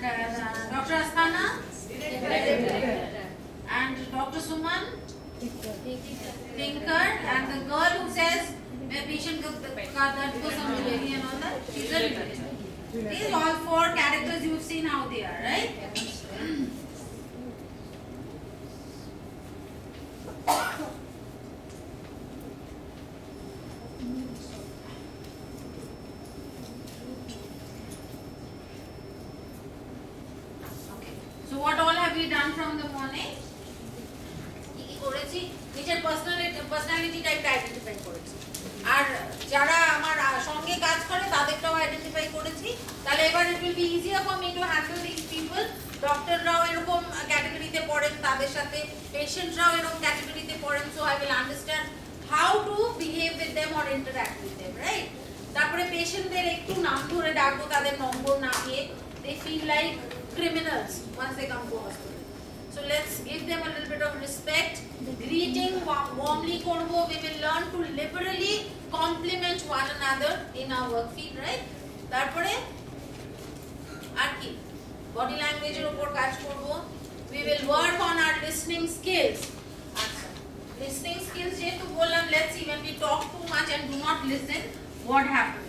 Dr. Asthana? And Dr. Suman? Thinker. And the girl who says, my patient ka dard ko samjhegi and all that, she's a literature. These all four characters you've seen how they are, right? So what all have we done from the morning? নিজের personality টাইপটা identify করেছি, আর যারা আমার সঙ্গে কাজ করে তাদেরটাও identify করেছি। তাহলে এবার it will be easier for me to handle this people. ডক্টররাও এরকম ক্যাটাগরিতে পড়েন, তাদের সাথে পেশেন্টরাও এরকম ক্যাটাগরিতে পড়েন। So I will understand how to behave with them or interact with them, right? তারপরে পেশেন্টদের একটু নাম ধরে ডাকবো, তাদের নম্বর না দিয়ে। They feel like criminals once they come to hospital. So let's give them a little bit of respect. Greeting warmly korbo. We will learn to liberally compliment one another in our work field, right? Tarpore ar ki body language er upor kaj korbo. We will work on our listening skills. Listening skills jehetu bollam, let's see, when we talk too much and do not listen, what happens?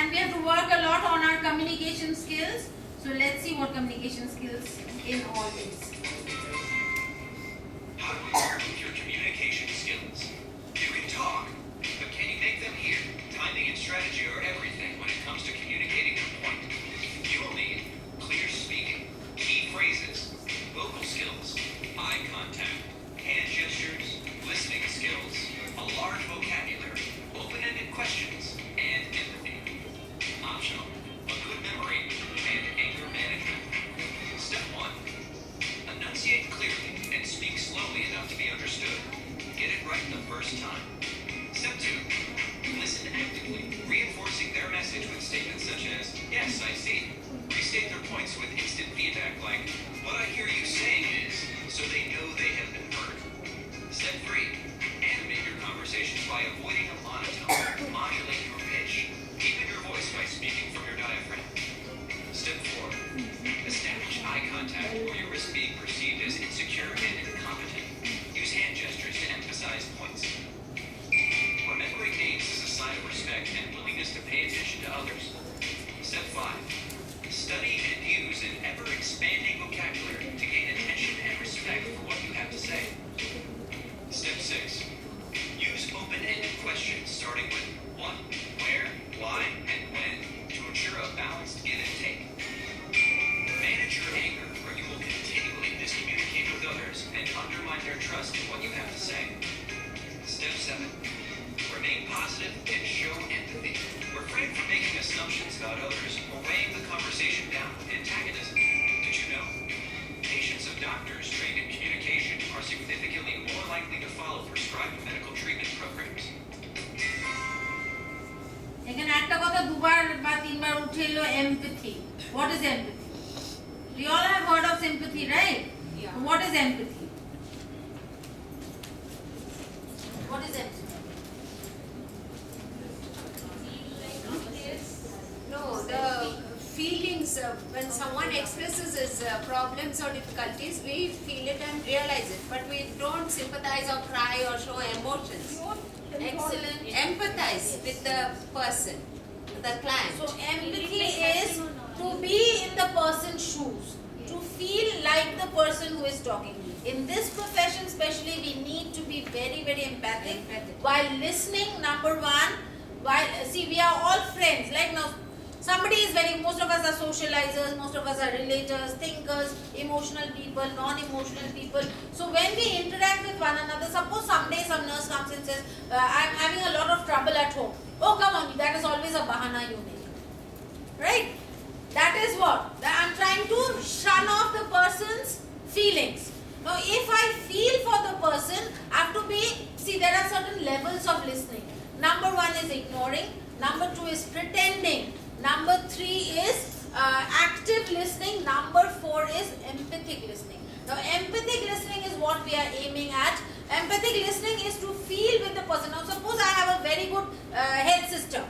And we have to work a lot on our communication skills. So let's see what communication skills in all this. How do you improve your communication skills? You can talk, but can you make them hear? Timing and strategy are everything when it comes to communicating your point. You will need clear speaking, key phrases, vocal skills, eye contact, hand gestures, listening skills, a large vocabulary, open-ended questions, and empathy. Optional, a good memory, and anger management. Step 1. Enunciate emotions about others or weighing the conversation down with antagonism. Did you know? Patients of doctors trained in communication are significantly more likely to follow prescribed medical treatment programs. এখানে একটা কথা দুবার বা তিনবার উঠে এলো, empathy. What is empathy? We all have heard of sympathy, right? Yeah. What is empathy? What is empathy? No, the feelings when someone expresses his problems or difficulties, we feel it and realize it, but we don't sympathize or cry or show emotions. Excellent. Empathize with the person, the client. So empathy is to be in the person's shoes, to feel like the person who is talking. In this profession especially, we need to be very, very empathic. While listening, number one, while see, we are all friends. Like now, somebody is most of us are socializers, most of us are relators, thinkers, emotional people, non-emotional people. So when we interact with one another, suppose someday some nurse comes and says, I'm having a lot of trouble at home. Oh, come on, that is always a bahana you make. Right? That is what? That I'm trying to shun off the person's feelings. Now, if I feel for the person, I have to be, see, there are certain levels of listening. Number one is ignoring. Number two is pretending. Number three is active listening. Number four is empathic listening. Now, empathic listening is what we are aiming at. Empathic listening is to feel with the person. Now, suppose I have a very good health sister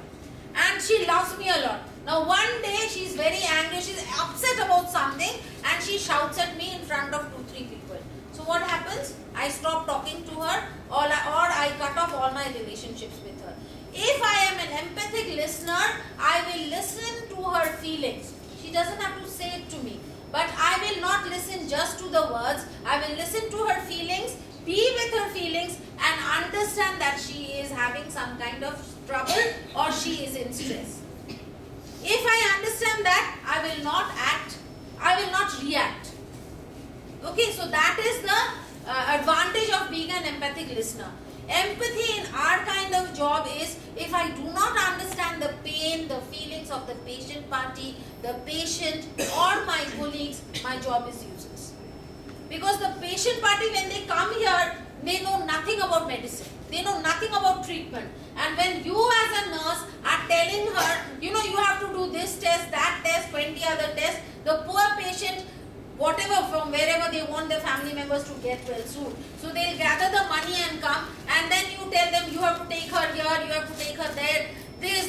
and she loves me a lot. Now, one day she is very angry, she is upset about something and she shouts at me in front of 2-3 people. So, what happens? I stop talking to her or I cut off all my relationships with her. If I am an empathic listener, I will listen to her feelings. She doesn't have to say it to me. But I will not listen just to the words. I will listen to her feelings, be with her feelings and understand that she is having some kind of trouble or she is in stress. If I understand that, I will not act, I will not react. Okay, so that is the advantage of being an empathic listener. Empathy in our kind of job is, if I do not understand the pain, the feelings of the patient party, the patient or my colleagues, my job is useless. Because the patient party, when they come here, they know nothing about medicine. They know nothing about treatment. And when you as a nurse are telling her, you have to do this test, that test, 20 other tests, the poor patient, whatever, from wherever they want their family members to get well soon. So they'll gather the money and come, and then you tell them you have to take her here, you have to take her there,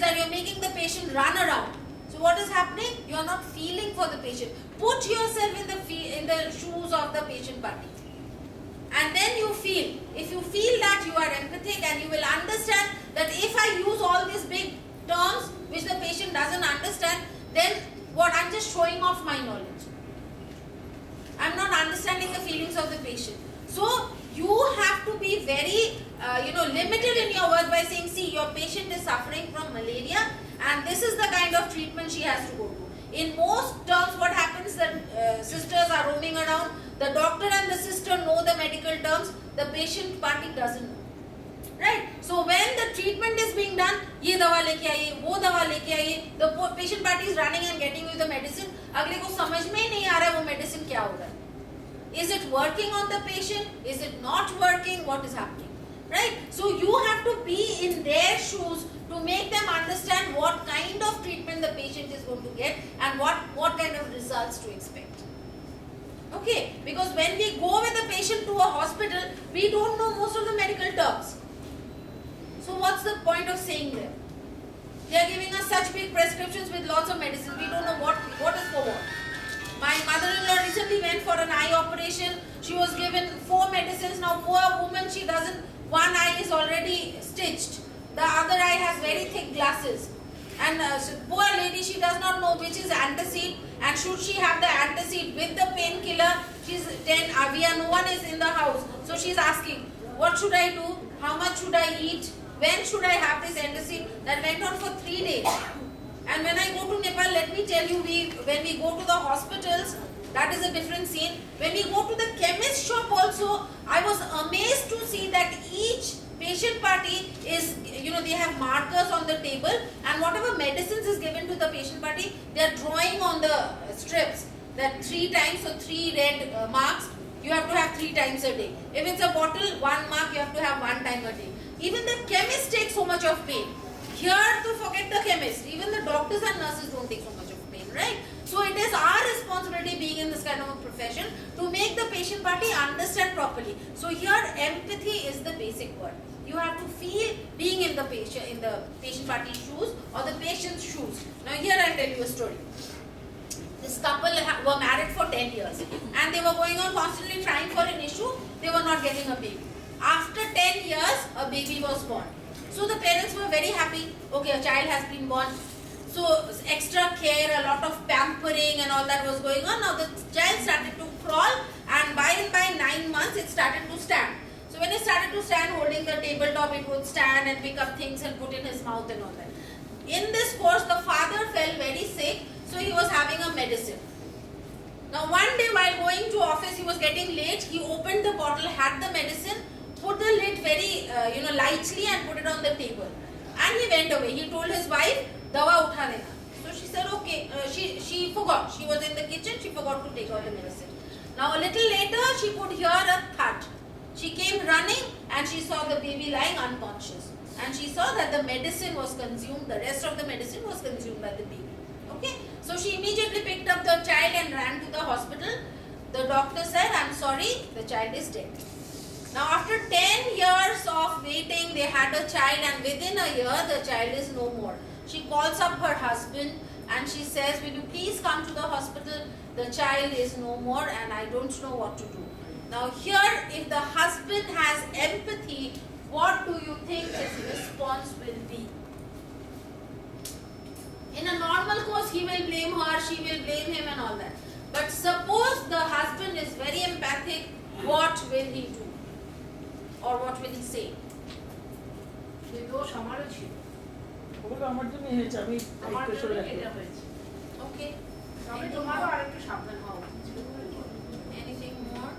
that you're making the patient run around. So what is happening? You're not feeling for the patient. Put yourself in the shoes of the patient party. And then you feel. If you feel that, you are empathic and you will understand that if I use all these big terms which the patient doesn't understand, then what? I'm just showing off my knowledge. I'm not understanding the feelings of the patient. So you have to be very limited in your words by saying, see, your patient is suffering from malaria and this is the kind of treatment she has to go to. In most terms, what happens, that sisters are roaming around, the doctor and the sister know the medical terms, the patient party doesn't know. Right? So when the treatment is being done, ye dawa leke aiye, wo dawa leke aiye, the patient party is running and getting you the medicine, agle ko samajh mein hi nahi aa raha hai wo medicine kya ho raha hai. Is it working on the patient? Is it not working? What is happening? Right? So you have to be in their shoes to make them understand what kind of treatment the patient is going to get and what kind of results to expect. Okay? Because when we go with the patient to a hospital, we don't know most of the medical terms. So what's the point of saying them? They are giving us such big prescriptions with lots of medicine. We don't know what is for what. My mother-in-law recently went for an eye operation. She was given 4 medicines. Now poor woman, she doesn't, one eye is already stitched. The other eye has very thick glasses. And poor lady, she does not know which is antacid and should she have the antacid with the painkiller. She's 10, no one is in the house. So she's asking, what should I do? How much should I eat? When should I have this antacid? That went on for 3 days. And when I go to Nepal, let me tell you, when we go to the hospitals, that is a different scene. When we go to the chemist shop also, I was amazed to see that each patient party is, they have markers on the table and whatever medicines is given to the party, they are drawing on the strips that 3 times, so 3 red marks, you have to have 3 times a day. If it's a bottle, 1 mark you have to have 1 time a day. Even the chemist takes so much of pain. Here, to forget the chemist, even the doctors and nurses don't take so much of pain, right? So it is our responsibility, being in this kind of a profession, to make the patient party understand properly. So here, empathy is the basic word. You have to feel being in the patient party's shoes or the patient's shoes. Now here I'll tell you a story. This couple were married for 10 years and they were going on constantly trying for an issue. They were not getting a baby. After 10 years, a baby was born. So the parents were very happy. Okay, a child has been born. So extra care, a lot of pampering and all that was going on. Now the child started to crawl and by 9 months it started to stand. So when it started to stand holding the tabletop, it would stand and pick up things and put in his mouth and all that. In this course, the father fell very sick, so he was having a medicine. Now one day while going to office, he was getting late, he opened the bottle, had the medicine, put the lid very lightly and put it on the table. And he went away. He told his wife, dawa utha lena. So she said, okay, she forgot. She was in the kitchen, she forgot to take out the medicine. Now a little later, she could hear a thud. She came running and she saw the baby lying unconscious. And she saw that the medicine was consumed, the rest of the medicine was consumed by the baby. Okay? So she immediately picked up the child and ran to the hospital. The doctor said, I'm sorry, the child is dead. Now after 10 years of waiting, they had a child and within a year, the child is no more. She calls up her husband and she says, will you please come to the hospital? The child is no more and I don't know what to do. Now here, if the husband has empathy, what do you think his response will be? In a normal course, he will blame her, she will blame him and all that. But suppose the husband is very empathic, what will he do? Or what will he say? Okay. Anything more?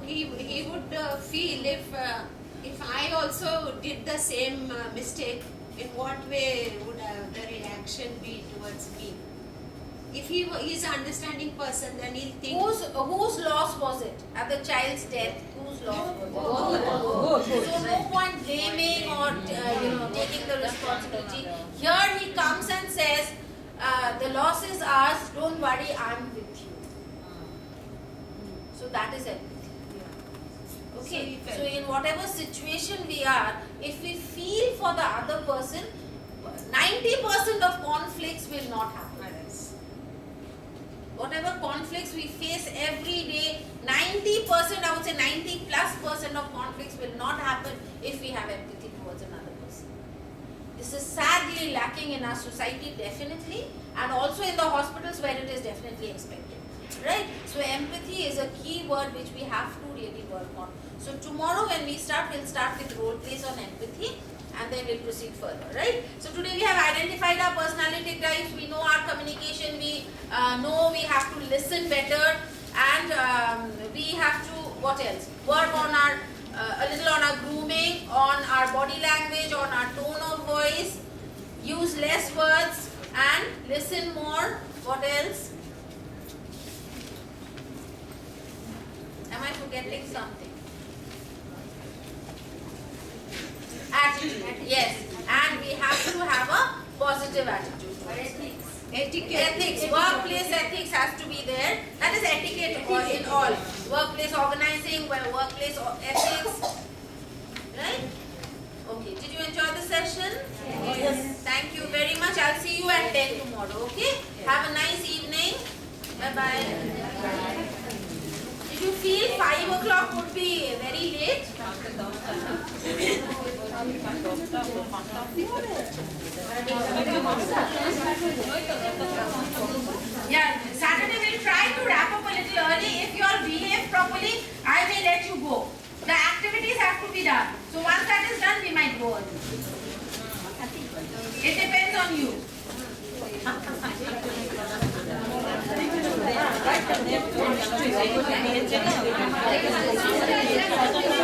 He would feel if I also did the same mistake, in what way would the reaction be towards me? If he is an understanding person, then he'll think. Whose loss was it? At the child's death, whose loss was it? So no point blaming or taking the responsibility. Here he comes and says, the loss is ours. Don't worry, I'm with you. So that is empathy. Okay. So in whatever situation we are, if we feel for the other person, 90% of conflicts will not happen. Whatever conflicts we face every day, 90%, I would say 90+% of conflicts will not happen if we have empathy towards another person. This is sadly lacking in our society, definitely, and also in the hospitals where it is definitely expected. Right? So empathy is a key word which we have to really work on. So tomorrow when we start, we'll start with role plays on empathy and then we'll proceed further, right? So today we have identified our personality types, we know our communication, we know we have to listen better and we have to, what else? Work on our, a little on our grooming, on our body language, on our tone of voice, use less words and listen more. What else? Am I forgetting something? Attitude, yes, and we have to have a positive attitude. Ethics, workplace ethics has to be there. That is etiquette in all. Workplace organizing, workplace ethics. Right? Okay, did you enjoy the session? Yes. Thank you very much. I'll see you at 10 tomorrow, okay? Have a nice evening. Bye-bye. Did you feel 5 o'clock would be very late? Yeah, Saturday we'll try to wrap up a little early. If you all behave properly, I may let you go. The activities have to be done. So once that is done, we might go early. It depends on you. Right?